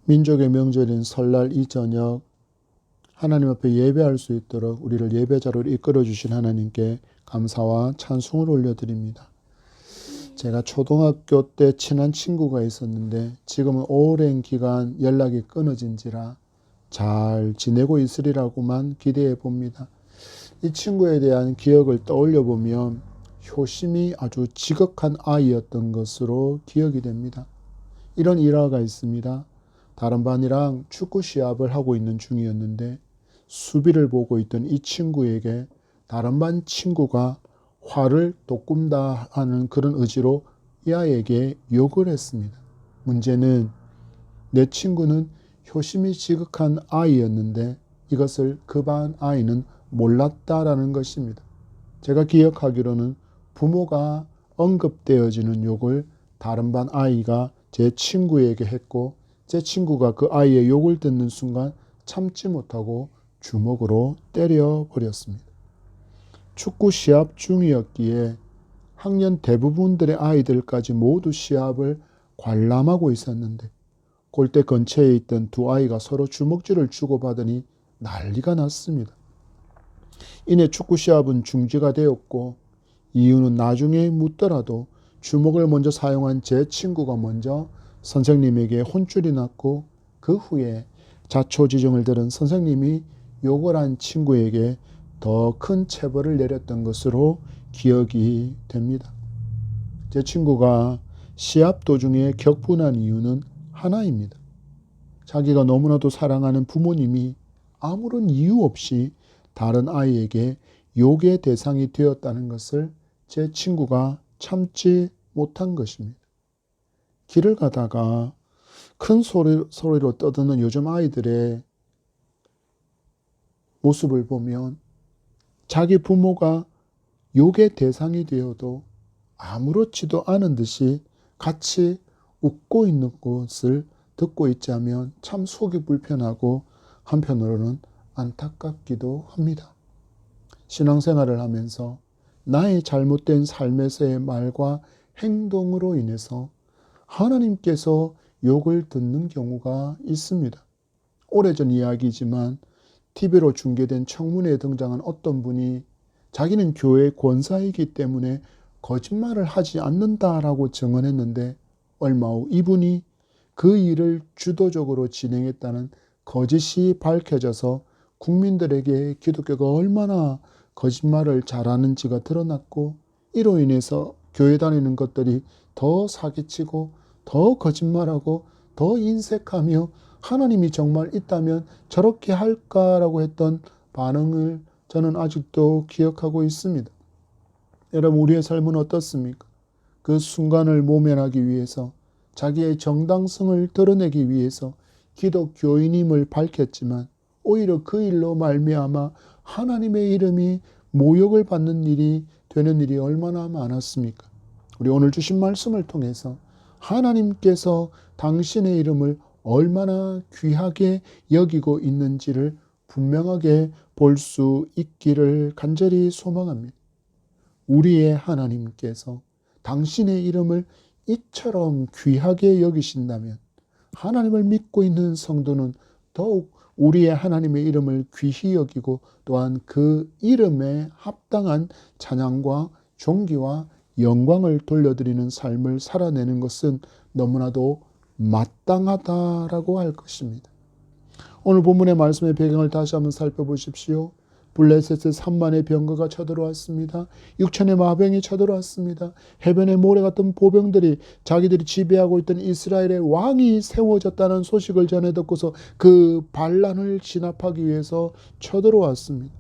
민족의 명절인 설날 이 저녁 하나님 앞에 예배할 수 있도록 우리를 예배자로 이끌어 주신 하나님께 감사와 찬송을 올려드립니다. 제가 초등학교 때 친한 친구가 있었는데 지금은 오랜 기간 연락이 끊어진지라 잘 지내고 있으리라고만 기대해 봅니다. 이 친구에 대한 기억을 떠올려 보면 효심이 아주 지극한 아이였던 것으로 기억이 됩니다. 이런 일화가 있습니다. 다른 반이랑 축구 시합을 하고 있는 중이었는데 수비를 보고 있던 이 친구에게 다른 반 친구가 화를 돋군다 하는 그런 의지로 이 아이에게 욕을 했습니다. 문제는 내 친구는 효심이 지극한 아이였는데 이것을 그 반 아이는 몰랐다라는 것입니다. 제가 기억하기로는 부모가 언급되어지는 욕을 다른 반 아이가 제 친구에게 했고 제 친구가 그 아이의 욕을 듣는 순간 참지 못하고 주먹으로 때려버렸습니다. 축구 시합 중이었기에 학년 대부분들의 아이들까지 모두 시합을 관람하고 있었는데 골대 근처에 있던 두 아이가 서로 주먹질을 주고받으니 난리가 났습니다. 이내 축구 시합은 중지가 되었고 이유는 나중에 묻더라도 주먹을 먼저 사용한 제 친구가 먼저 선생님에게 혼쭐이 났고 그 후에 자초지종을 들은 선생님이 욕을 한 친구에게 더 큰 체벌을 내렸던 것으로 기억이 됩니다. 제 친구가 시합 도중에 격분한 이유는 하나입니다. 자기가 너무나도 사랑하는 부모님이 아무런 이유 없이 다른 아이에게 욕의 대상이 되었다는 것을 제 친구가 참지 못한 것입니다. 길을 가다가 큰 소리로 떠드는 요즘 아이들의 모습을 보면 자기 부모가 욕의 대상이 되어도 아무렇지도 않은 듯이 같이 웃고 있는 것을 듣고 있자면 참 속이 불편하고 한편으로는 안타깝기도 합니다. 신앙생활을 하면서 나의 잘못된 삶에서의 말과 행동으로 인해서 하나님께서 욕을 듣는 경우가 있습니다. 오래전 이야기지만 TV로 중계된 청문회에 등장한 어떤 분이 자기는 교회 권사이기 때문에 거짓말을 하지 않는다라고 증언했는데 얼마 후 이분이 그 일을 주도적으로 진행했다는 거짓이 밝혀져서 국민들에게 기독교가 얼마나 거짓말을 잘하는지가 드러났고 이로 인해서 교회 다니는 것들이 더 사기치고 더 거짓말하고 더 인색하며 하나님이 정말 있다면 저렇게 할까라고 했던 반응을 저는 아직도 기억하고 있습니다. 여러분, 우리의 삶은 어떻습니까? 그 순간을 모면하기 위해서 자기의 정당성을 드러내기 위해서 기독교인임을 밝혔지만 오히려 그 일로 말미암아 하나님의 이름이 모욕을 받는 일이 되는 일이 얼마나 많았습니까? 우리 오늘 주신 말씀을 통해서 하나님께서 당신의 이름을 얼마나 귀하게 여기고 있는지를 분명하게 볼 수 있기를 간절히 소망합니다. 우리의 하나님께서 당신의 이름을 이처럼 귀하게 여기신다면 하나님을 믿고 있는 성도는 더욱 우리의 하나님의 이름을 귀히 여기고 또한 그 이름에 합당한 찬양과 존귀와 영광을 돌려드리는 삶을 살아내는 것은 너무나도 마땅하다라고 할 것입니다. 오늘 본문의 말씀의 배경을 다시 한번 살펴보십시오. 블레셋의 3만의 병거가 쳐들어왔습니다. 6천의 마병이 쳐들어왔습니다. 해변의 모래 같은 보병들이 자기들이 지배하고 있던 이스라엘의 왕이 세워졌다는 소식을 전해 듣고서 그 반란을 진압하기 위해서 쳐들어왔습니다.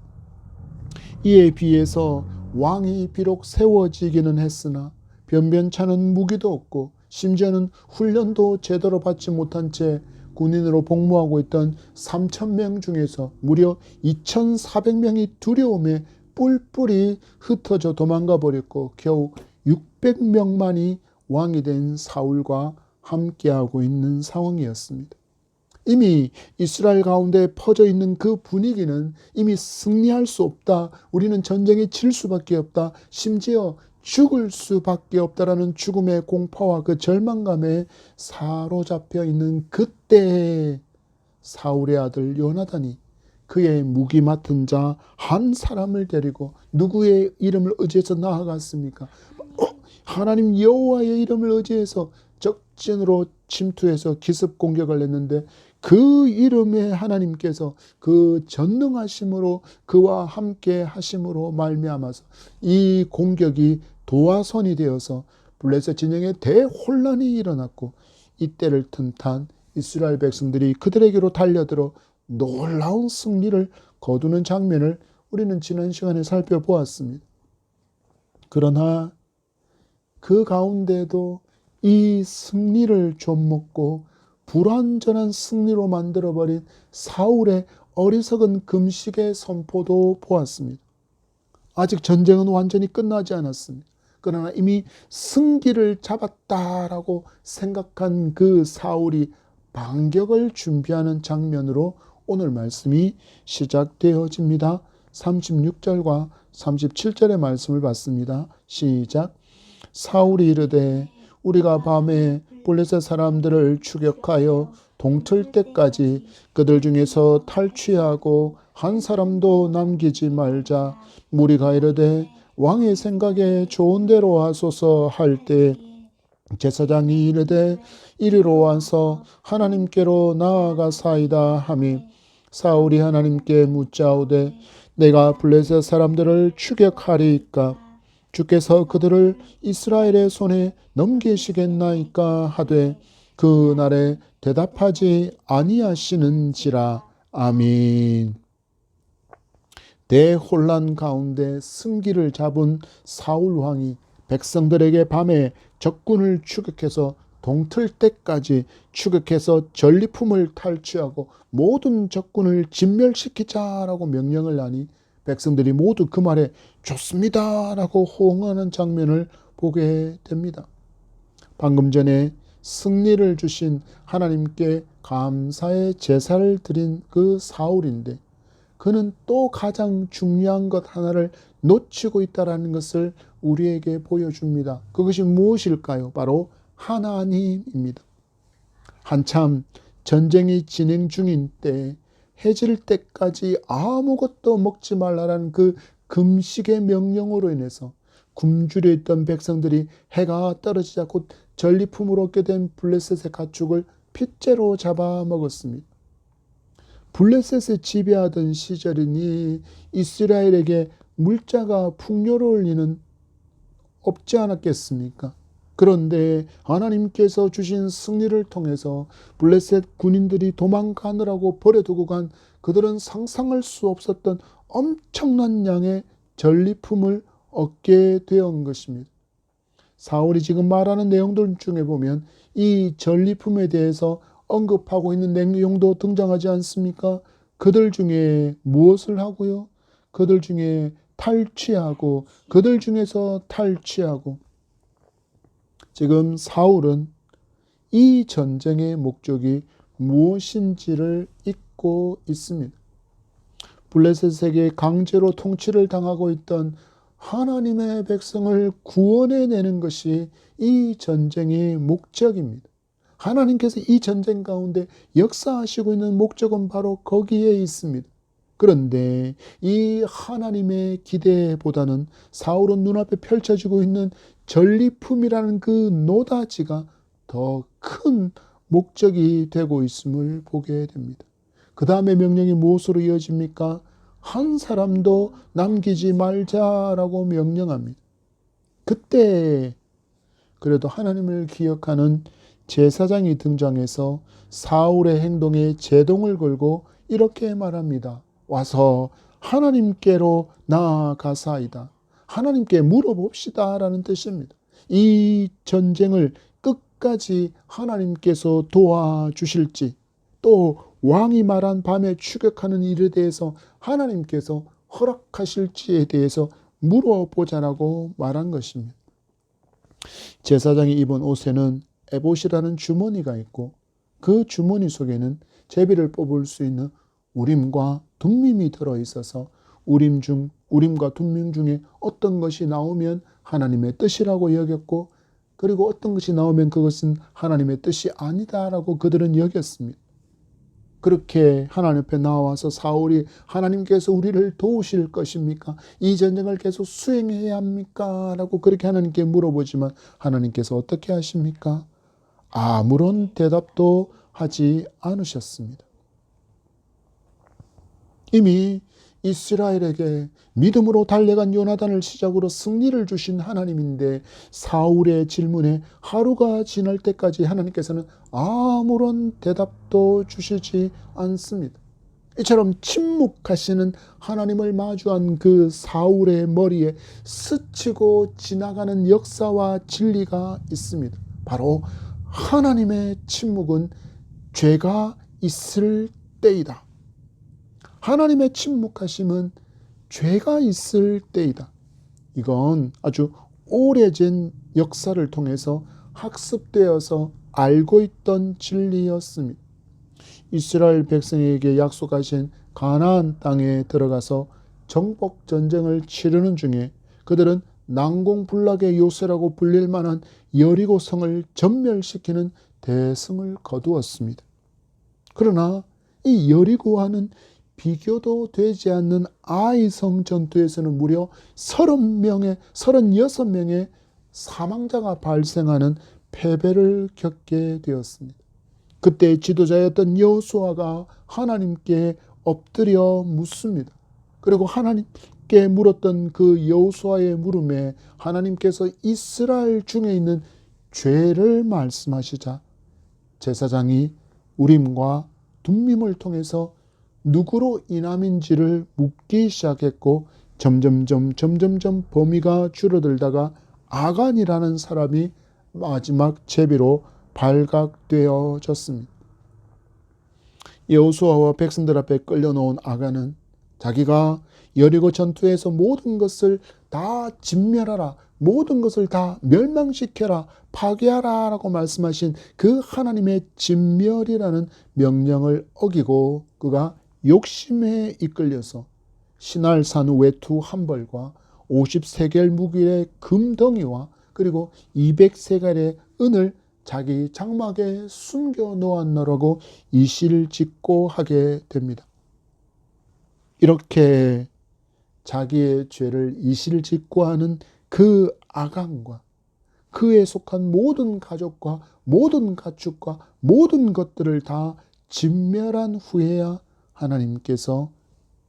이에 비해서 왕이 비록 세워지기는 했으나 변변찮은 무기도 없고 심지어는 훈련도 제대로 받지 못한 채 군인으로 복무하고 있던 3,000명 중에서 무려 2,400명이 두려움에 뿔뿔이 흩어져 도망가 버렸고 겨우 600명만이 왕이 된 사울과 함께하고 있는 상황이었습니다. 이미 이스라엘 가운데 퍼져 있는 그 분위기는 이미 승리할 수 없다. 우리는 전쟁에 질 수밖에 없다. 심지어 죽을 수밖에 없다라는 죽음의 공포와 그 절망감에 사로잡혀 있는 그때 사울의 아들 요나단이 그의 무기 맡은 자 한 사람을 데리고 누구의 이름을 의지해서 나아갔습니까? 하나님 여호와의 이름을 의지해서 적진으로 침투해서 기습 공격을 했는데 그 이름에 하나님께서 그 전능하심으로 그와 함께 하심으로 말미암아서 이 공격이 도화선이 되어서 블레셋 진영에 대혼란이 일어났고 이때를 틈탄 이스라엘 백성들이 그들에게로 달려들어 놀라운 승리를 거두는 장면을 우리는 지난 시간에 살펴보았습니다. 그러나 그 가운데도 이 승리를 좀먹고 불완전한 승리로 만들어버린 사울의 어리석은 금식의 선포도 보았습니다. 아직 전쟁은 완전히 끝나지 않았습니다. 그러나 이미 승기를 잡았다라고 생각한 그 사울이 반격을 준비하는 장면으로 오늘 말씀이 시작되어집니다. 36절과 37절의 말씀을 봤습니다. 시작. 사울이 이르되 우리가 밤에 블레셋 사람들을 추격하여 동틀 때까지 그들 중에서 탈취하고 한 사람도 남기지 말자. 무리가 이르되 왕의 생각에 좋은 대로 하소서 할 때 제사장이 이르되 이리로 와서 하나님께로 나아가사이다 하미 사울이 하나님께 묻자오되 내가 블레셋 사람들을 추격하리이까 주께서 그들을 이스라엘의 손에 넘기시겠나이까 하되 그 날에 대답하지 아니하시는지라. 아멘. 대혼란 가운데 승기를 잡은 사울 왕이 백성들에게 밤에 적군을 추격해서 동틀 때까지 추격해서 전리품을 탈취하고 모든 적군을 진멸시키자라고 명령을 하니 백성들이 모두 그 말에 좋습니다 라고 호응하는 장면을 보게 됩니다. 방금 전에 승리를 주신 하나님께 감사의 제사를 드린 그 사울인데 그는 또 가장 중요한 것 하나를 놓치고 있다는 것을 우리에게 보여줍니다. 그것이 무엇일까요? 바로 하나님입니다. 한참 전쟁이 진행 중인 때 해질 때까지 아무것도 먹지 말라는 그 금식의 명령으로 인해서 굶주려 있던 백성들이 해가 떨어지자 곧 전리품으로 얻게 된 블레셋의 가축을 핏째로 잡아먹었습니다. 블레셋을 지배하던 시절이니 이스라엘에게 물자가 풍요로울 리는 없지 않았겠습니까? 그런데 하나님께서 주신 승리를 통해서 블레셋 군인들이 도망가느라고 버려두고 간 그들은 상상할 수 없었던 엄청난 양의 전리품을 얻게 되었던 것입니다. 사울이 지금 말하는 내용들 중에 보면 이 전리품에 대해서 언급하고 있는 내용도 등장하지 않습니까? 그들 중에 무엇을 하고요? 그들 중에 탈취하고 그들 중에서 탈취하고 지금 사울은 이 전쟁의 목적이 무엇인지를 잊고 있습니다. 블레셋에게 강제로 통치를 당하고 있던 하나님의 백성을 구원해내는 것이 이 전쟁의 목적입니다. 하나님께서 이 전쟁 가운데 역사하시고 있는 목적은 바로 거기에 있습니다. 그런데 이 하나님의 기대보다는 사울은 눈앞에 펼쳐지고 있는 전리품이라는 그 노다지가 더 큰 목적이 되고 있음을 보게 됩니다. 그 다음에 명령이 무엇으로 이어집니까? 한 사람도 남기지 말자라고 명령합니다. 그때 그래도 하나님을 기억하는 제사장이 등장해서 사울의 행동에 제동을 걸고 이렇게 말합니다. 와서 하나님께로 나아가사이다. 하나님께 물어봅시다 라는 뜻입니다. 이 전쟁을 끝까지 하나님께서 도와주실지 또 왕이 말한 밤에 추격하는 일에 대해서 하나님께서 허락하실지에 대해서 물어보자라고 말한 것입니다. 제사장이 입은 옷에는 에봇이라는 주머니가 있고 그 주머니 속에는 제비를 뽑을 수 있는 우림과 둠밈이 들어있어서 우림과 둠밈 중에 어떤 것이 나오면 하나님의 뜻이라고 여겼고, 그리고 어떤 것이 나오면 그것은 하나님의 뜻이 아니다라고 그들은 여겼습니다. 그렇게 하나님 앞에 나와서 사울이 하나님께서 우리를 도우실 것입니까? 이 전쟁을 계속 수행해야 합니까? 라고 그렇게 하나님께 물어보지만 하나님께서 어떻게 하십니까? 아무런 대답도 하지 않으셨습니다. 이미 이스라엘에게 믿음으로 달려간 요나단을 시작으로 승리를 주신 하나님인데 사울의 질문에 하루가 지날 때까지 하나님께서는 아무런 대답도 주시지 않습니다. 이처럼 침묵하시는 하나님을 마주한 그 사울의 머리에 스치고 지나가는 역사와 진리가 있습니다. 바로 하나님의 침묵은 죄가 있을 때이다. 하나님의 침묵하심은 죄가 있을 때이다. 이건 아주 오래전 역사를 통해서 학습되어서 알고 있던 진리였습니다. 이스라엘 백성에게 약속하신 가나안 땅에 들어가서 정복 전쟁을 치르는 중에 그들은 난공불락의 요새라고 불릴 만한 여리고성을 전멸시키는 대승을 거두었습니다. 그러나 이 여리고와는 비교도 되지 않는 아이성 전투에서는 무려 36명의 사망자가 발생하는 패배를 겪게 되었습니다. 그때 지도자였던 여호수아가 하나님께 엎드려 묻습니다. 그리고 하나님께 물었던 그 여호수아의 물음에 하나님께서 이스라엘 중에 있는 죄를 말씀하시자 제사장이 우림과 둠밈을 통해서 누구로 인함인지를 묻기 시작했고 점점점 범위가 줄어들다가 아간이라는 사람이 마지막 제비로 발각되어졌습니다. 여호수아와 백성들 앞에 끌려놓은 아간은 자기가 여리고 전투에서 모든 것을 다 진멸하라, 모든 것을 다 멸망시켜라, 파괴하라 라고 말씀하신 그 하나님의 진멸이라는 명령을 어기고 그가 욕심에 이끌려서 신할산 외투 한 벌과 50세겔 무게의 금덩이와 그리고 200세겔의 은을 자기 장막에 숨겨 놓았노라고 이실을 짓고 하게 됩니다. 이렇게 자기의 죄를 이실을 짓고 하는 그 아간과 그에 속한 모든 가족과 모든 가축과 모든 것들을 다 진멸한 후에야 하나님께서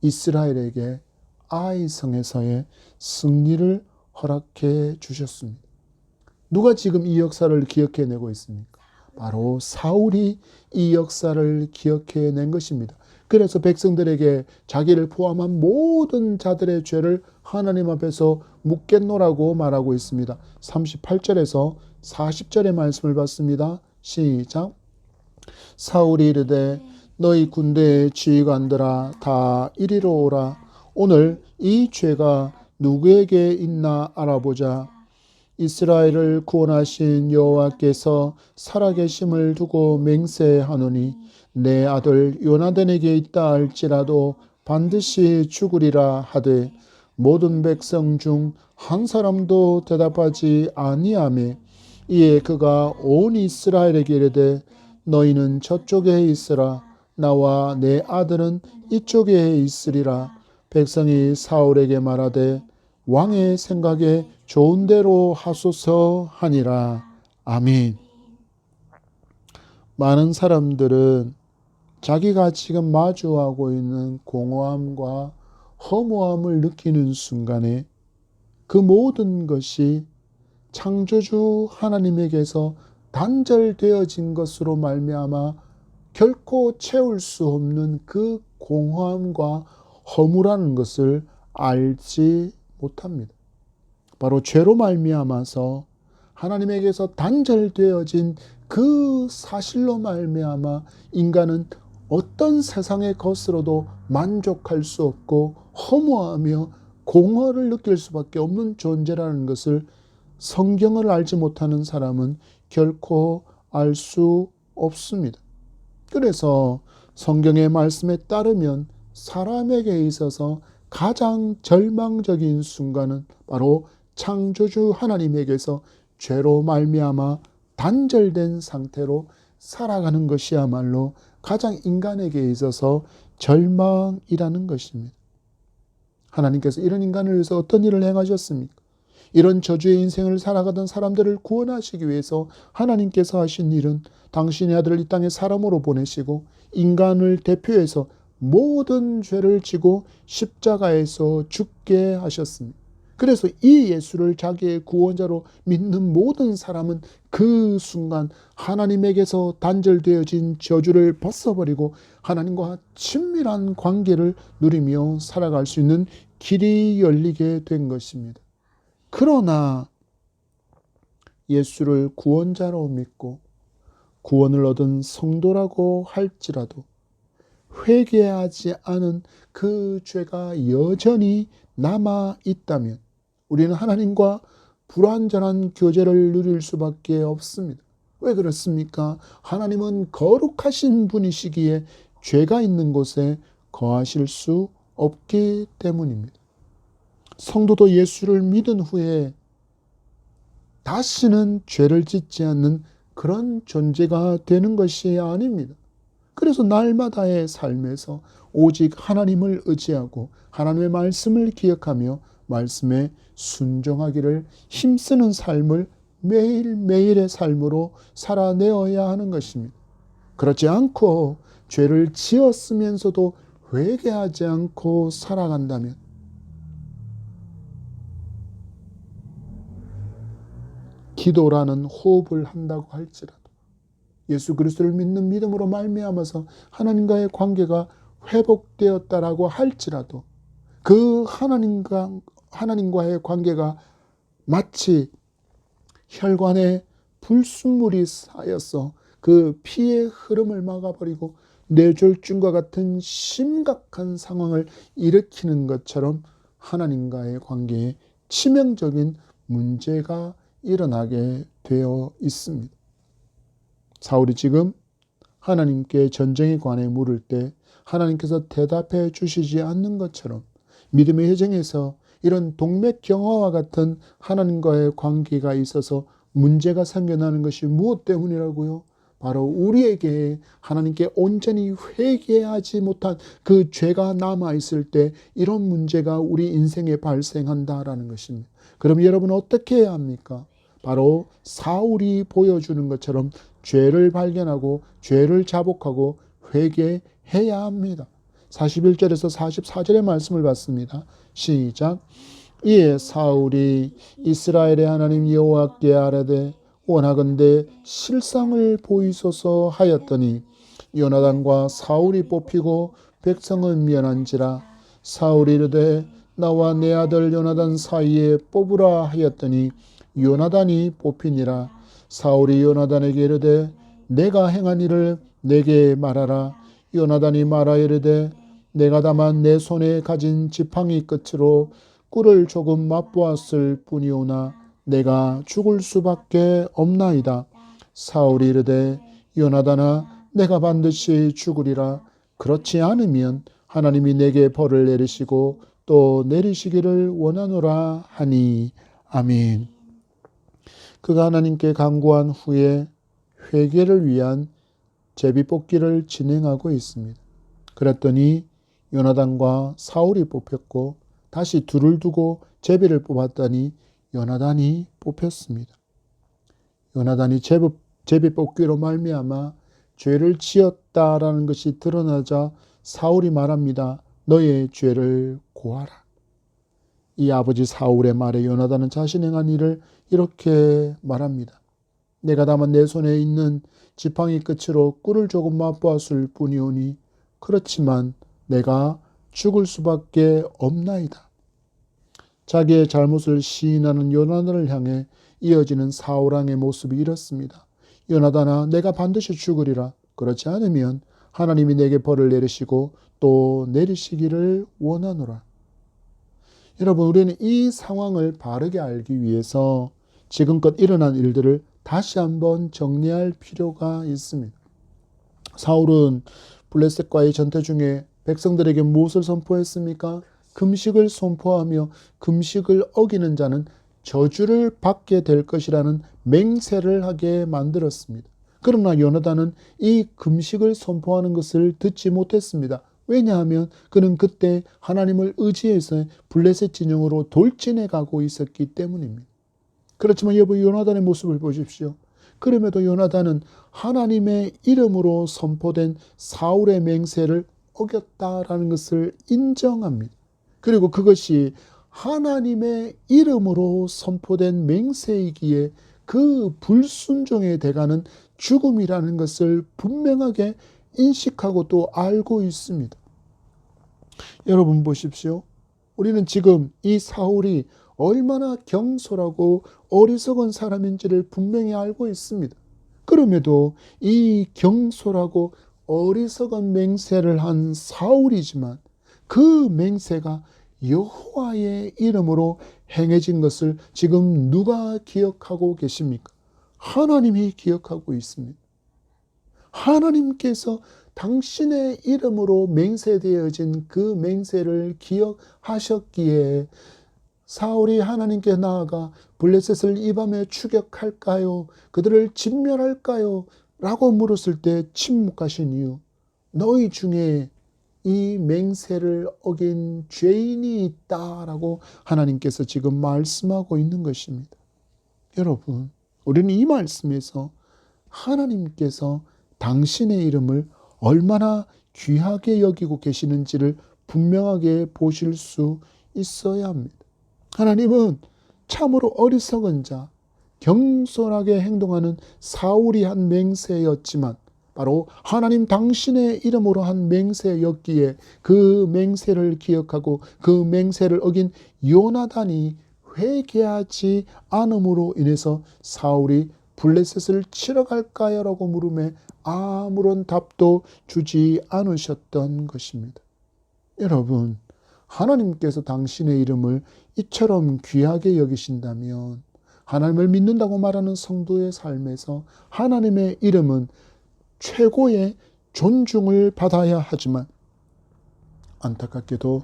이스라엘에게 아이성에서의 승리를 허락해 주셨습니다. 누가 지금 이 역사를 기억해내고 있습니까? 바로 사울이 이 역사를 기억해낸 것입니다. 그래서 백성들에게 자기를 포함한 모든 자들의 죄를 하나님 앞에서 묻겠노라고 말하고 있습니다. 38절에서 40절의 말씀을 봤습니다. 시작. 사울이 이르되 너희 군대의 지휘관들아 다 이리로 오라. 오늘 이 죄가 누구에게 있나 알아보자. 이스라엘을 구원하신 여호와께서 살아계심을 두고 맹세하노니 내 아들 요나단에게 있다 할지라도 반드시 죽으리라 하되 모든 백성 중 한 사람도 대답하지 아니하매 이에 그가 온 이스라엘에게 이르되 너희는 저쪽에 있으라 나와 내 아들은 이쪽에 있으리라. 백성이 사울에게 말하되 왕의 생각에 좋은 대로 하소서 하니라. 아멘. 많은 사람들은 자기가 지금 마주하고 있는 공허함과 허무함을 느끼는 순간에 그 모든 것이 창조주 하나님에게서 단절되어진 것으로 말미암아 결코 채울 수 없는 그 공허함과 허무라는 것을 알지 못합니다. 바로 죄로 말미암아서 하나님에게서 단절되어진 그 사실로 말미암아 인간은 어떤 세상의 것으로도 만족할 수 없고 허무하며 공허를 느낄 수밖에 없는 존재라는 것을 성경을 알지 못하는 사람은 결코 알 수 없습니다. 그래서 성경의 말씀에 따르면 사람에게 있어서 가장 절망적인 순간은 바로 창조주 하나님에게서 죄로 말미암아 단절된 상태로 살아가는 것이야말로 가장 인간에게 있어서 절망이라는 것입니다. 하나님께서 이런 인간을 위해서 어떤 일을 행하셨습니까? 이런 저주의 인생을 살아가던 사람들을 구원하시기 위해서 하나님께서 하신 일은 당신의 아들을 이 땅에 사람으로 보내시고 인간을 대표해서 모든 죄를 지고 십자가에서 죽게 하셨습니다. 그래서 이 예수를 자기의 구원자로 믿는 모든 사람은 그 순간 하나님에게서 단절되어진 저주를 벗어버리고 하나님과 친밀한 관계를 누리며 살아갈 수 있는 길이 열리게 된 것입니다. 그러나 예수를 구원자로 믿고 구원을 얻은 성도라고 할지라도 회개하지 않은 그 죄가 여전히 남아 있다면 우리는 하나님과 불완전한 교제를 누릴 수밖에 없습니다. 왜 그렇습니까? 하나님은 거룩하신 분이시기에 죄가 있는 곳에 거하실 수 없기 때문입니다. 성도도 예수를 믿은 후에 다시는 죄를 짓지 않는 그런 존재가 되는 것이 아닙니다. 그래서 날마다의 삶에서 오직 하나님을 의지하고 하나님의 말씀을 기억하며 말씀에 순종하기를 힘쓰는 삶을 매일매일의 삶으로 살아내어야 하는 것입니다. 그렇지 않고 죄를 지었으면서도 회개하지 않고 살아간다면 기도라는 호흡을 한다고 할지라도 예수 그리스도를 믿는 믿음으로 말미암아서 하나님과의 관계가 회복되었다라고 할지라도 그 하나님과의 관계가 마치 혈관에 불순물이 쌓여서 그 피의 흐름을 막아버리고 뇌졸중과 같은 심각한 상황을 일으키는 것처럼 하나님과의 관계에 치명적인 문제가 일어나게 되어 있습니다. 사울이 지금 하나님께 전쟁에 관해 물을 때 하나님께서 대답해 주시지 않는 것처럼 믿음의 여정에서 이런 동맥경화와 같은 하나님과의 관계가 있어서 문제가 생겨나는 것이 무엇 때문이라고요? 바로 우리에게 하나님께 온전히 회개하지 못한 그 죄가 남아있을 때 이런 문제가 우리 인생에 발생한다라는 것입니다. 그럼 여러분 어떻게 해야 합니까? 바로 사울이 보여주는 것처럼 죄를 발견하고 죄를 자복하고 회개해야 합니다. 41절에서 44절의 말씀을 봤습니다. 시작. 이에 사울이 이스라엘의 하나님 여호와께 아뢰되 원하건대 실상을 보이소서 하였더니 요나단과 사울이 뽑히고 백성은 면한지라. 사울이 이르되 나와 내 아들 요나단 사이에 뽑으라 하였더니 요나단이 뽑히니라. 사울이 요나단에게 이르되 내가 행한 일을 내게 말하라. 요나단이 말하여 이르되 내가 다만 내 손에 가진 지팡이 끝으로 꿀을 조금 맛보았을 뿐이오나 내가 죽을 수밖에 없나이다. 사울이 이르되 요나단아 내가 반드시 죽으리라. 그렇지 않으면 하나님이 내게 벌을 내리시고 또 내리시기를 원하노라 하니. 아멘. 그가 하나님께 간구한 후에 회개를 위한 제비뽑기를 진행하고 있습니다. 그랬더니 요나단과 사울이 뽑혔고 다시 둘을 두고 제비를 뽑았더니 요나단이 뽑혔습니다. 요나단이 제비뽑기로 말미암아 죄를 지었다라는 것이 드러나자 사울이 말합니다. 너의 죄를 고하라. 이 아버지 사울의 말에 요나단은 자신이 행한 일을 이렇게 말합니다. 내가 다만 내 손에 있는 지팡이 끝으로 꿀을 조금 맛보았을 뿐이오니 그렇지만 내가 죽을 수밖에 없나이다. 자기의 잘못을 시인하는 요나단을 향해 이어지는 사울왕의 모습이 이렇습니다. 요나단아 내가 반드시 죽으리라. 그렇지 않으면 하나님이 내게 벌을 내리시고 또 내리시기를 원하노라. 여러분 우리는 이 상황을 바르게 알기 위해서 지금껏 일어난 일들을 다시 한번 정리할 필요가 있습니다. 사울은 블레셋과의 전투 중에 백성들에게 무엇을 선포했습니까? 금식을 선포하며 금식을 어기는 자는 저주를 받게 될 것이라는 맹세를 하게 만들었습니다. 그러나 요나단은 이 금식을 선포하는 것을 듣지 못했습니다. 왜냐하면 그는 그때 하나님을 의지해서 블레셋 진영으로 돌진해 가고 있었기 때문입니다. 그렇지만 여러분, 요나단의 모습을 보십시오. 그럼에도 요나단은 하나님의 이름으로 선포된 사울의 맹세를 어겼다라는 것을 인정합니다. 그리고 그것이 하나님의 이름으로 선포된 맹세이기에 그 불순종에 대가는 죽음이라는 것을 분명하게 인식하고 또 알고 있습니다. 여러분 보십시오. 우리는 지금 이 사울이 얼마나 경솔하고 어리석은 사람인지를 분명히 알고 있습니다. 그럼에도 이 경솔하고 어리석은 맹세를 한 사울이지만 그 맹세가 여호와의 이름으로 행해진 것을 지금 누가 기억하고 계십니까? 하나님이 기억하고 있습니다. 하나님께서 당신의 이름으로 맹세되어진 그 맹세를 기억하셨기에 사울이 하나님께 나아가 블레셋을 이 밤에 추격할까요? 그들을 진멸할까요? 라고 물었을 때 침묵하신 이유, 너희 중에 이 맹세를 어긴 죄인이 있다라고 하나님께서 지금 말씀하고 있는 것입니다. 여러분, 우리는 이 말씀에서 하나님께서 당신의 이름을 얼마나 귀하게 여기고 계시는지를 분명하게 보실 수 있어야 합니다. 하나님은 참으로 어리석은 자, 경솔하게 행동하는 사울이 한 맹세였지만 바로 하나님 당신의 이름으로 한 맹세였기에 그 맹세를 기억하고 그 맹세를 어긴 요나단이 회개하지 않음으로 인해서 사울이 블레셋을 치러 갈까요? 라고 물음에 아무런 답도 주지 않으셨던 것입니다. 여러분, 하나님께서 당신의 이름을 이처럼 귀하게 여기신다면 하나님을 믿는다고 말하는 성도의 삶에서 하나님의 이름은 최고의 존중을 받아야 하지만 안타깝게도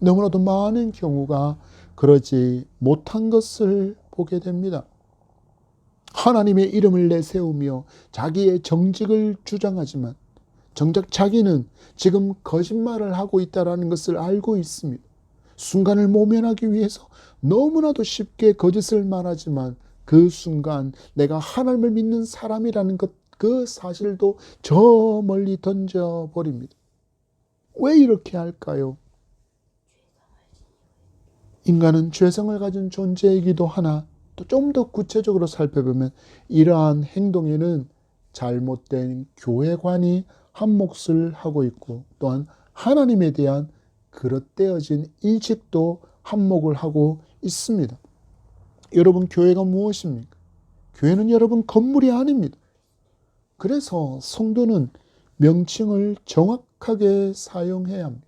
너무나도 많은 경우가 그러지 못한 것을 보게 됩니다. 하나님의 이름을 내세우며 자기의 정직을 주장하지만 정작 자기는 지금 거짓말을 하고 있다는 것을 알고 있습니다. 순간을 모면하기 위해서 너무나도 쉽게 거짓을 말하지만 그 순간 내가 하나님을 믿는 사람이라는 그 사실도 저 멀리 던져버립니다. 왜 이렇게 할까요? 인간은 죄성을 가진 존재이기도 하나 또 좀 더 구체적으로 살펴보면 이러한 행동에는 잘못된 교회관이 한 몫을 하고 있고 또한 하나님에 대한 그릇되어진 인식도 한몫을 하고 있습니다. 여러분, 교회가 무엇입니까? 교회는 여러분 건물이 아닙니다. 그래서 성도는 명칭을 정확하게 사용해야 합니다.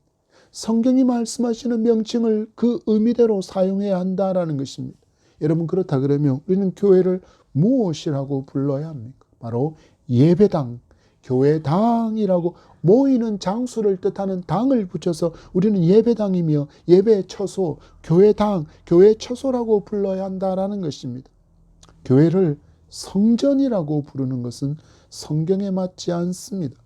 성경이 말씀하시는 명칭을 그 의미대로 사용해야 한다라는 것입니다. 여러분, 그렇다 그러면 우리는 교회를 무엇이라고 불러야 합니까? 바로 예배당, 교회당이라고 모이는 장소를 뜻하는 당을 붙여서 우리는 예배당이며 예배 처소, 교회당, 교회 처소라고 불러야 한다라는 것입니다. 교회를 성전이라고 부르는 것은 성경에 맞지 않습니다.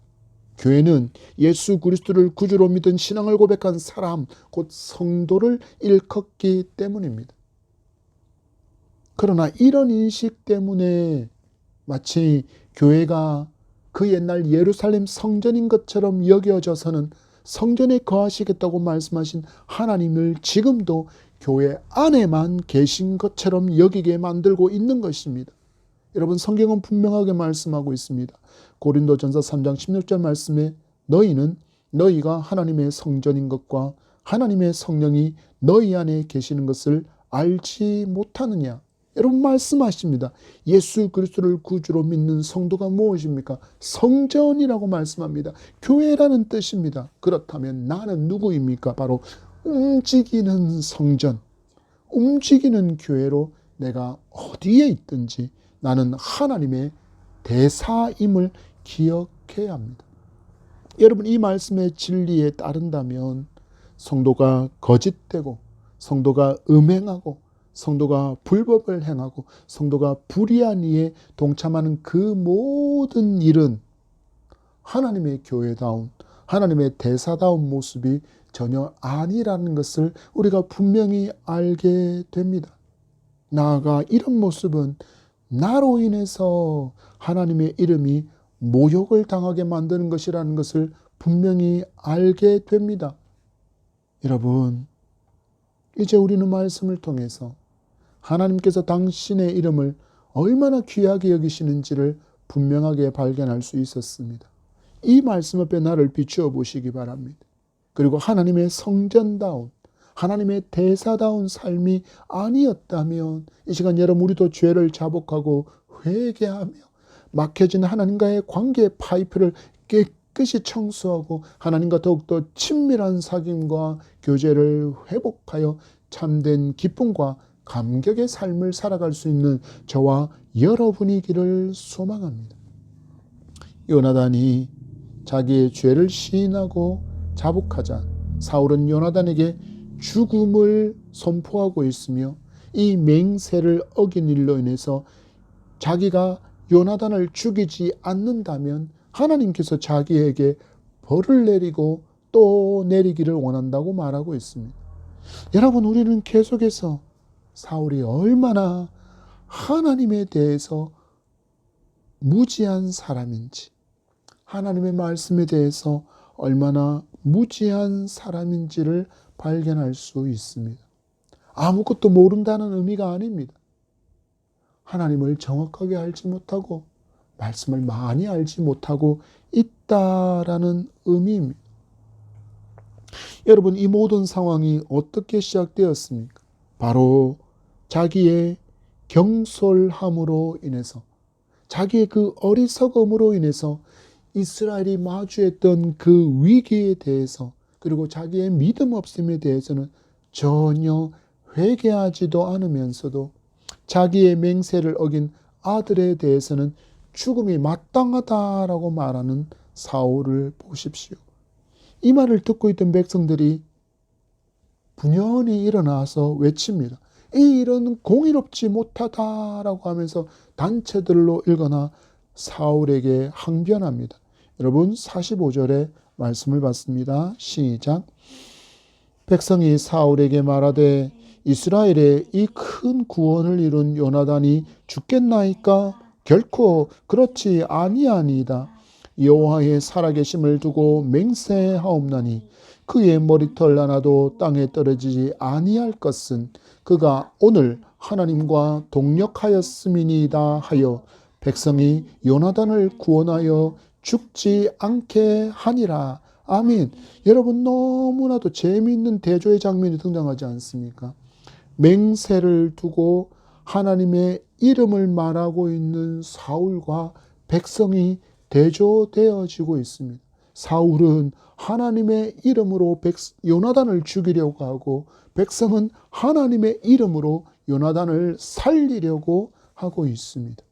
교회는 예수 그리스도를 구주로 믿은 신앙을 고백한 사람, 곧 성도를 일컫기 때문입니다. 그러나 이런 인식 때문에 마치 교회가 그 옛날 예루살렘 성전인 것처럼 여겨져서는 성전에 거하시겠다고 말씀하신 하나님을 지금도 교회 안에만 계신 것처럼 여기게 만들고 있는 것입니다. 여러분, 성경은 분명하게 말씀하고 있습니다. 고린도전서 3장 16절 말씀에 너희는 너희가 하나님의 성전인 것과 하나님의 성령이 너희 안에 계시는 것을 알지 못하느냐. 여러분, 말씀하십니다. 예수 그리스도를 구주로 믿는 성도가 무엇입니까? 성전이라고 말씀합니다. 교회라는 뜻입니다. 그렇다면 나는 누구입니까? 바로 움직이는 성전, 움직이는 교회로 내가 어디에 있든지 나는 하나님의 대사임을 기억해야 합니다. 여러분, 이 말씀의 진리에 따른다면 성도가 거짓되고 성도가 음행하고 성도가 불법을 행하고 성도가 불의한 일에 동참하는 그 모든 일은 하나님의 교회다운, 하나님의 대사다운 모습이 전혀 아니라는 것을 우리가 분명히 알게 됩니다. 나아가 이런 모습은 나로 인해서 하나님의 이름이 모욕을 당하게 만드는 것이라는 것을 분명히 알게 됩니다. 여러분, 이제 우리는 말씀을 통해서 하나님께서 당신의 이름을 얼마나 귀하게 여기시는지를 분명하게 발견할 수 있었습니다. 이 말씀 앞에 나를 비추어 보시기 바랍니다. 그리고 하나님의 성전다운, 하나님의 대사다운 삶이 아니었다면 이 시간 여러분 우리도 죄를 자복하고 회개하며 막혀진 하나님과의 관계의 파이프를 깨끗이 청소하고 하나님과 더욱더 친밀한 사귐과 교제를 회복하여 참된 기쁨과 감격의 삶을 살아갈 수 있는 저와 여러분이기를 소망합니다. 요나단이 자기의 죄를 시인하고 자복하자 사울은 요나단에게 죽음을 선포하고 있으며 이 맹세를 어긴 일로 인해서 자기가 요나단을 죽이지 않는다면 하나님께서 자기에게 벌을 내리고 또 내리기를 원한다고 말하고 있습니다. 여러분, 우리는 계속해서 사울이 얼마나 하나님에 대해서 무지한 사람인지, 하나님의 말씀에 대해서 얼마나 무지한 사람인지를 발견할 수 있습니다. 아무것도 모른다는 의미가 아닙니다. 하나님을 정확하게 알지 못하고 말씀을 많이 알지 못하고 있다라는 의미입니다. 여러분, 이 모든 상황이 어떻게 시작되었습니까? 바로 자기의 경솔함으로 인해서, 자기의 그 어리석음으로 인해서 이스라엘이 마주했던 그 위기에 대해서, 그리고 자기의 믿음 없음에 대해서는 전혀 회개하지도 않으면서도 자기의 맹세를 어긴 아들에 대해서는 죽음이 마땅하다라고 말하는 사울을 보십시오. 이 말을 듣고 있던 백성들이 분연히 일어나서 외칩니다. 이 일은 공의롭지 못하다라고 하면서 단체들로 일어나 사울에게 항변합니다. 여러분, 45절의 말씀을 봤습니다. 시작. 백성이 사울에게 말하되 이스라엘의 이 큰 구원을 이룬 요나단이 죽겠나이까? 결코 그렇지 아니하니이다. 여호와의 살아계심을 두고 맹세하옵나니 그의 머리털 하나도 땅에 떨어지지 아니할 것은 그가 오늘 하나님과 동력하였음이니이다 하여 백성이 요나단을 구원하여 죽지 않게 하니라. 아멘. 여러분, 너무나도 재미있는 대조의 장면이 등장하지 않습니까? 맹세를 두고 하나님의 이름을 말하고 있는 사울과 백성이 대조되어지고 있습니다. 사울은 하나님의 이름으로 요나단을 죽이려고 하고 백성은 하나님의 이름으로 요나단을 살리려고 하고 있습니다.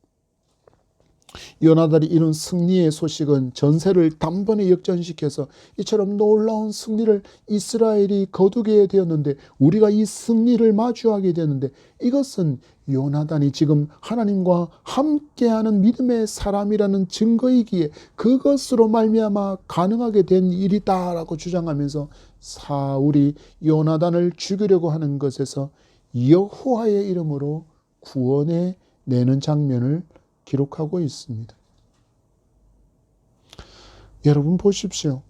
요나단이 이룬 승리의 소식은 전세를 단번에 역전시켜서 이처럼 놀라운 승리를 이스라엘이 거두게 되었는데, 우리가 이 승리를 마주하게 되는데, 이것은 요나단이 지금 하나님과 함께하는 믿음의 사람이라는 증거이기에 그것으로 말미암아 가능하게 된 일이다라고 주장하면서 사울이 요나단을 죽이려고 하는 것에서 여호와의 이름으로 구원해 내는 장면을 기록하고 있습니다. 여러분 보십시오.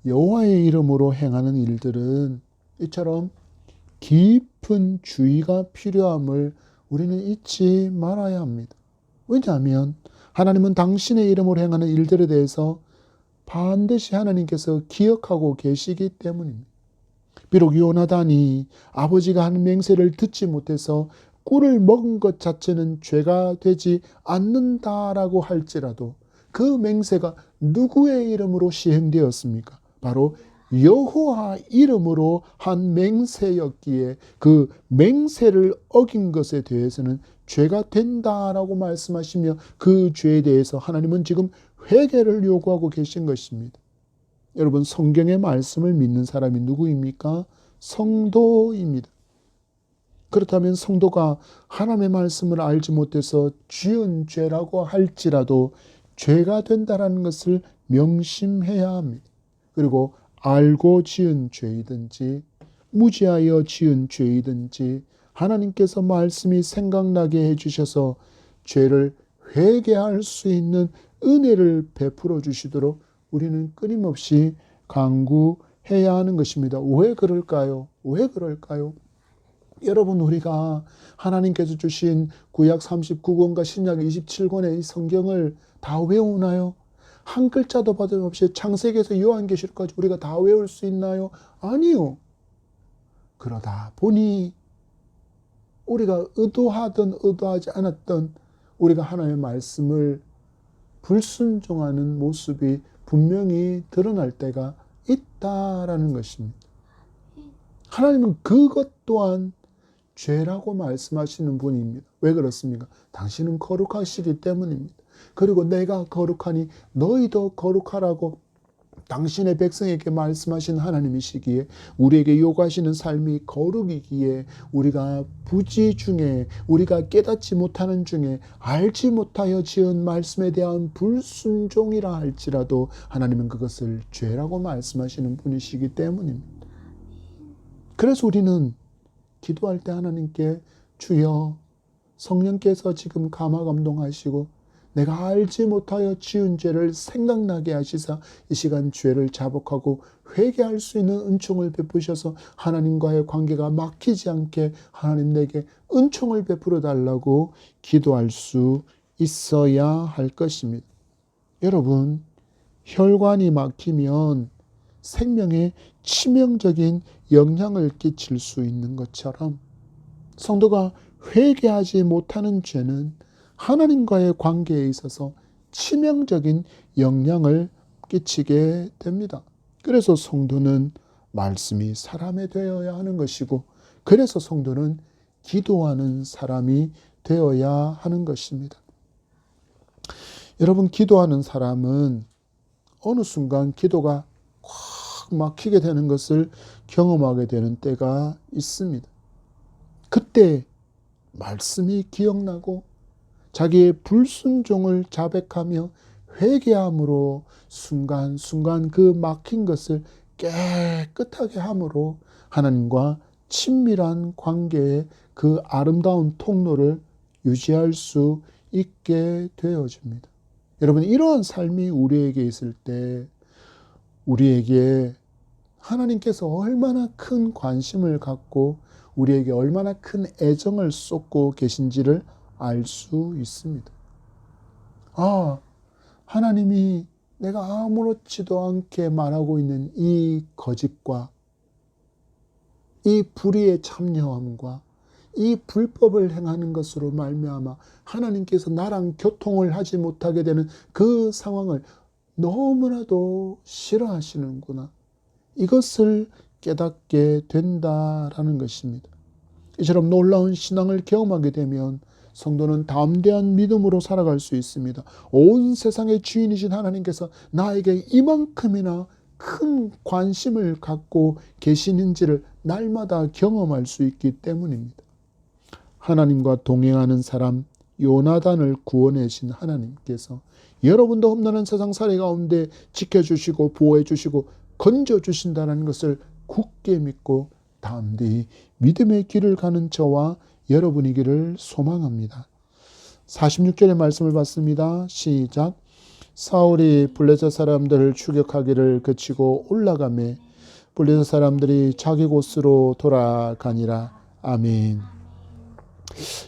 여호와의 이름으로 행하는 일들은 이처럼 깊은 주의가 필요함을 우리는 잊지 말아야 합니다. 왜냐하면 하나님은 당신의 이름으로 행하는 일들에 대해서 반드시 하나님께서 기억하고 계시기 때문입니다. 비록 요나단이 아버지가 하는 맹세를 듣지 못해서 꿀을 먹은 것 자체는 죄가 되지 않는다라고 할지라도 그 맹세가 누구의 이름으로 시행되었습니까? 바로 여호와 이름으로 한 맹세였기에 그 맹세를 어긴 것에 대해서는 죄가 된다라고 말씀하시며 그 죄에 대해서 하나님은 지금 회개를 요구하고 계신 것입니다. 여러분, 성경의 말씀을 믿는 사람이 누구입니까? 성도입니다. 그렇다면 성도가 하나님의 말씀을 알지 못해서 지은 죄라고 할지라도 죄가 된다는 것을 명심해야 합니다. 그리고 알고 지은 죄이든지 무지하여 지은 죄이든지 하나님께서 말씀이 생각나게 해주셔서 죄를 회개할 수 있는 은혜를 베풀어 주시도록 우리는 끊임없이 간구해야 하는 것입니다. 왜 그럴까요? 왜 그럴까요? 여러분, 우리가 하나님께서 주신 구약 39권과 신약 27권의 이 성경을 다 외우나요? 한 글자도 빠짐없이 창세기에서 요한계시록까지 우리가 다 외울 수 있나요? 아니요. 그러다 보니 우리가 의도하든 의도하지 않았던 우리가 하나님의 말씀을 불순종하는 모습이 분명히 드러날 때가 있다라는 것입니다. 하나님은 그것 또한 죄라고 말씀하시는 분입니다. 왜 그렇습니까? 당신은 거룩하시기 때문입니다. 그리고 내가 거룩하니 너희도 거룩하라고 당신의 백성에게 말씀하신 하나님이시기에 우리에게 요구하시는 삶이 거룩이기에 우리가 부지 중에 우리가 깨닫지 못하는 중에 알지 못하여 지은 말씀에 대한 불순종이라 할지라도 하나님은 그것을 죄라고 말씀하시는 분이시기 때문입니다. 그래서 우리는 기도할 때 하나님께 주여 성령께서 지금 감화감동하시고 내가 알지 못하여 지은 죄를 생각나게 하시사 이 시간 죄를 자복하고 회개할 수 있는 은총을 베푸셔서 하나님과의 관계가 막히지 않게 하나님 내게 은총을 베풀어 달라고 기도할 수 있어야 할 것입니다. 여러분, 혈관이 막히면 생명에 치명적인 영향을 끼칠 수 있는 것처럼 성도가 회개하지 못하는 죄는 하나님과의 관계에 있어서 치명적인 영향을 끼치게 됩니다. 그래서 성도는 말씀이 사람이 되어야 하는 것이고, 그래서 성도는 기도하는 사람이 되어야 하는 것입니다. 여러분, 기도하는 사람은 어느 순간 기도가 꽉 막히게 되는 것을 경험하게 되는 때가 있습니다. 그때 말씀이 기억나고 자기의 불순종을 자백하며 회개함으로 순간순간 그 막힌 것을 깨끗하게 함으로 하나님과 친밀한 관계의 그 아름다운 통로를 유지할 수 있게 되어집니다. 여러분, 이러한 삶이 우리에게 있을 때 우리에게 하나님께서 얼마나 큰 관심을 갖고 우리에게 얼마나 큰 애정을 쏟고 계신지를 알 수 있습니다. 하나님이 내가 아무렇지도 않게 말하고 있는 이 거짓과 이 불의의 참여함과 이 불법을 행하는 것으로 말미암아 하나님께서 나랑 교통을 하지 못하게 되는 그 상황을 너무나도 싫어하시는구나. 이것을 깨닫게 된다라는 것입니다. 이처럼 놀라운 신앙을 경험하게 되면 성도는 담대한 믿음으로 살아갈 수 있습니다. 온 세상의 주인이신 하나님께서 나에게 이만큼이나 큰 관심을 갖고 계시는지를 날마다 경험할 수 있기 때문입니다. 하나님과 동행하는 사람 요나단을 구원해신 하나님께서 여러분도 험난한 세상 살이 가운데 지켜주시고 보호해주시고 건져주신다는 것을 굳게 믿고 담대히 믿음의 길을 가는 저와 여러분이기를 소망합니다. 46절의 말씀을 받습니다. 시작. 사울이 블레셋 사람들을 추격하기를 그치고 올라가매 블레셋 사람들이 자기 곳으로 돌아가니라. 아멘.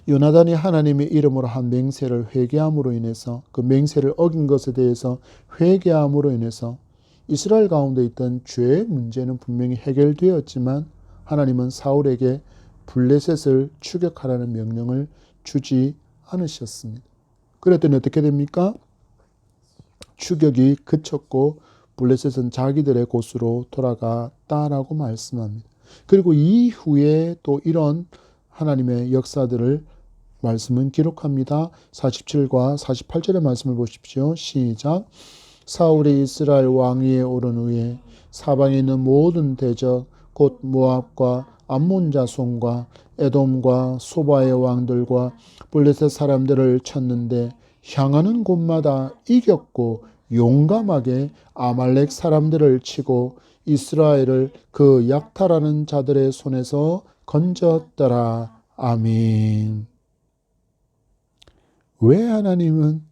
요나단이 하나님의 이름으로 한 맹세를 회개함으로 인해서 그 맹세를 어긴 것에 대해서 회개함으로 인해서 이스라엘 가운데 있던 죄의 문제는 분명히 해결되었지만 하나님은 사울에게 블레셋을 추격하라는 명령을 주지 않으셨습니다. 그랬더니 어떻게 됩니까? 추격이 그쳤고 블레셋은 자기들의 곳으로 돌아갔다라고 말씀합니다. 그리고 이후에 또 이런 하나님의 역사들을 말씀은 기록합니다. 47과 48절의 말씀을 보십시오. 시작. 사울이 이스라엘 왕위에 오른 후에 사방에 있는 모든 대적 곧 모압과 암몬 자손과 에돔과 소바의 왕들과 블레셋 사람들을 쳤는데 향하는 곳마다 이겼고 용감하게 아말렉 사람들을 치고 이스라엘을 그 약탈하는 자들의 손에서 건졌더라. 아멘. 왜 하나님은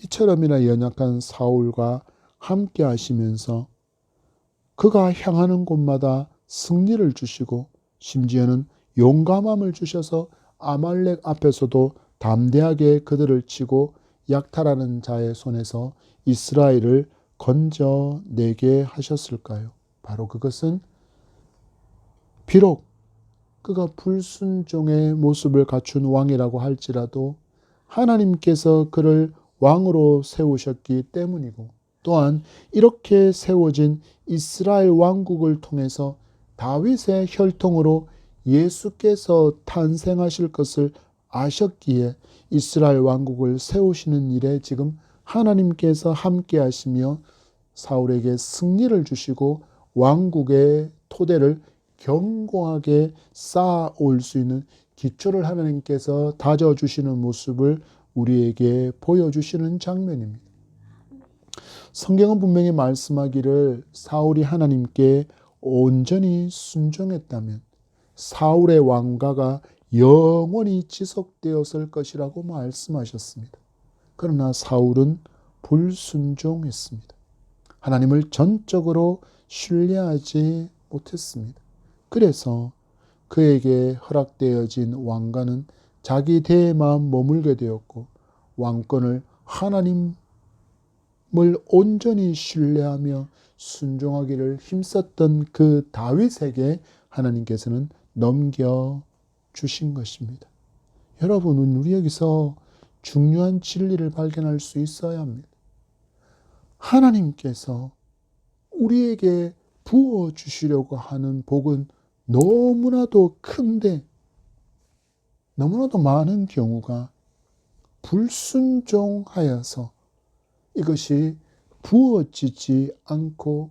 이처럼이나 연약한 사울과 함께 하시면서 그가 향하는 곳마다 승리를 주시고 심지어는 용감함을 주셔서 아말렉 앞에서도 담대하게 그들을 치고 약탈하는 자의 손에서 이스라엘을 건져내게 하셨을까요? 바로 그것은 비록 그가 불순종의 모습을 갖춘 왕이라고 할지라도 하나님께서 그를 왕으로 세우셨기 때문이고, 또한 이렇게 세워진 이스라엘 왕국을 통해서 다윗의 혈통으로 예수께서 탄생하실 것을 아셨기에 이스라엘 왕국을 세우시는 일에 지금 하나님께서 함께 하시며 사울에게 승리를 주시고 왕국의 토대를 견고하게 쌓아올 수 있는 기초를 하나님께서 다져주시는 모습을 우리에게 보여주시는 장면입니다. 성경은 분명히 말씀하기를 사울이 하나님께 온전히 순종했다면 사울의 왕가가 영원히 지속되었을 것이라고 말씀하셨습니다. 그러나 사울은 불순종했습니다. 하나님을 전적으로 신뢰하지 못했습니다. 그래서 그에게 허락되어진 왕가는 자기 대에만 머물게 되었고 왕권을 하나님을 온전히 신뢰하며 순종하기를 힘썼던 그 다윗에게 하나님께서는 넘겨주신 것입니다. 여러분은 우리 여기서 중요한 진리를 발견할 수 있어야 합니다. 하나님께서 우리에게 부어주시려고 하는 복은 너무나도 큰데 너무나도 많은 경우가 불순종하여서 이것이 부어지지 않고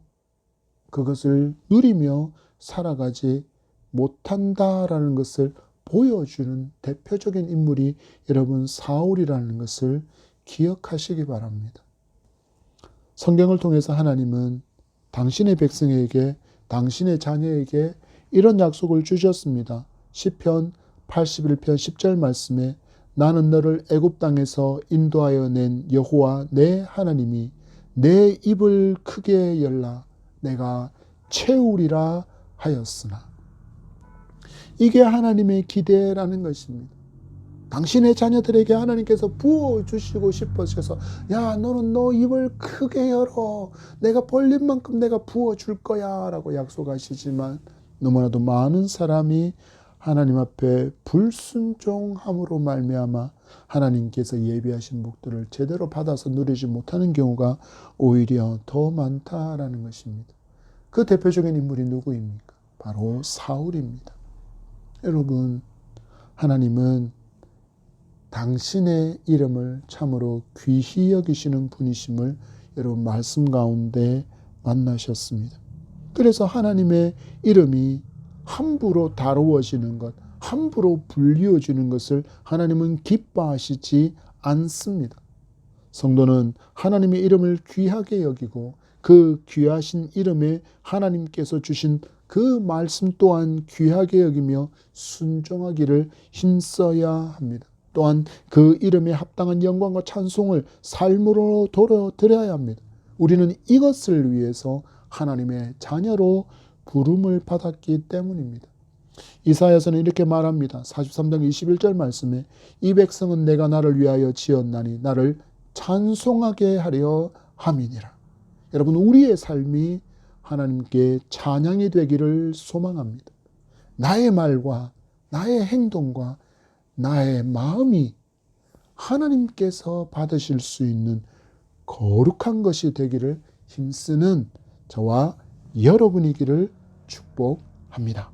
그것을 누리며 살아가지 못한다라는 것을 보여주는 대표적인 인물이 여러분 사울이라는 것을 기억하시기 바랍니다. 성경을 통해서 하나님은 당신의 백성에게, 당신의 자녀에게 이런 약속을 주셨습니다. 시편 81편 10절 말씀에 나는 너를 애굽 땅에서 인도하여 낸 여호와 내 하나님이 내 입을 크게 열라 내가 채우리라 하였으나. 이게 하나님의 기대라는 것입니다. 당신의 자녀들에게 하나님께서 부어주시고 싶으셔서 야 너는 너 입을 크게 열어 내가 벌린 만큼 내가 부어줄 거야 라고 약속하시지만 너무나도 많은 사람이 하나님 앞에 불순종함으로 말미암아 하나님께서 예비하신 복들을 제대로 받아서 누리지 못하는 경우가 오히려 더 많다라는 것입니다. 그 대표적인 인물이 누구입니까? 바로 사울입니다. 여러분, 하나님은 당신의 이름을 참으로 귀히 여기시는 분이심을 여러분 말씀 가운데 만나셨습니다. 그래서 하나님의 이름이 함부로 다루어지는 것, 함부로 불리워지는 것을 하나님은 기뻐하시지 않습니다. 성도는 하나님의 이름을 귀하게 여기고 그 귀하신 이름에 하나님께서 주신 그 말씀 또한 귀하게 여기며 순종하기를 힘써야 합니다. 또한 그 이름에 합당한 영광과 찬송을 삶으로 돌아드려야 합니다. 우리는 이것을 위해서 하나님의 자녀로 부름을 받았기 때문입니다. 이사야서는 이렇게 말합니다. 43장 21절 말씀에 이 백성은 내가 나를 위하여 지었나니 나를 찬송하게 하려 함이니라. 여러분, 우리의 삶이 하나님께 찬양이 되기를 소망합니다. 나의 말과 나의 행동과 나의 마음이 하나님께서 받으실 수 있는 거룩한 것이 되기를 힘쓰는 저와 여러분이기를 축복합니다.